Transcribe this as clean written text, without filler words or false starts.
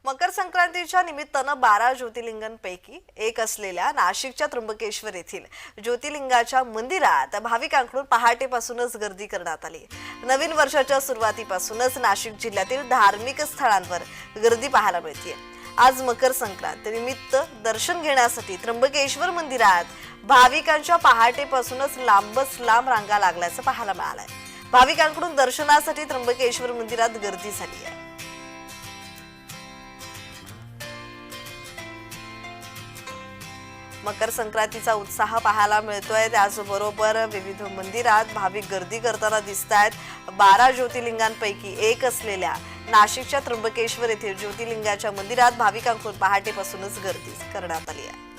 मकर संक्रांतीच्या निमित्तानं 12 ज्योतिर्लिंगांपैकी एक असलेल्या नाशिकच्या त्र्यंबकेश्वर येथील ज्योतिर्लिंगाच्या मंदिरात भाविकांकडून पहाटेपासूनच गर्दी करण्यात आली। नवीन वर्षाच्या सुरुवातीपासूनच नाशिक जिल्ह्यातील धार्मिक स्थळांवर गर्दी पाहायला मिळते। आज मकर संक्रांत निमित्त दर्शन घेण्यासाठी त्र्यंबकेश्वर मंदिरात भाविकांच्या पहाटेपासूनच लांब रांगा लागल्याचं पाहायला मिळालंय। भाविकांकडून दर्शनासाठी त्र्यंबकेश्वर मंदिरात गर्दी झाली आहे। मकर संक्रांतीचा उत्साह पाहायला मिळतोय। त्याचबरोबर विविध मंदिरात भाविक गर्दी करताना दिसतायत। 12 ज्योतिर्लिंगांपैकी एक असलेल्या नाशिकच्या त्र्यंबकेश्वर येथील ज्योतिर्लिंगाच्या मंदिरात भाविकांकडून पहाटेपासूनच गर्दी करण्यात आली आहे।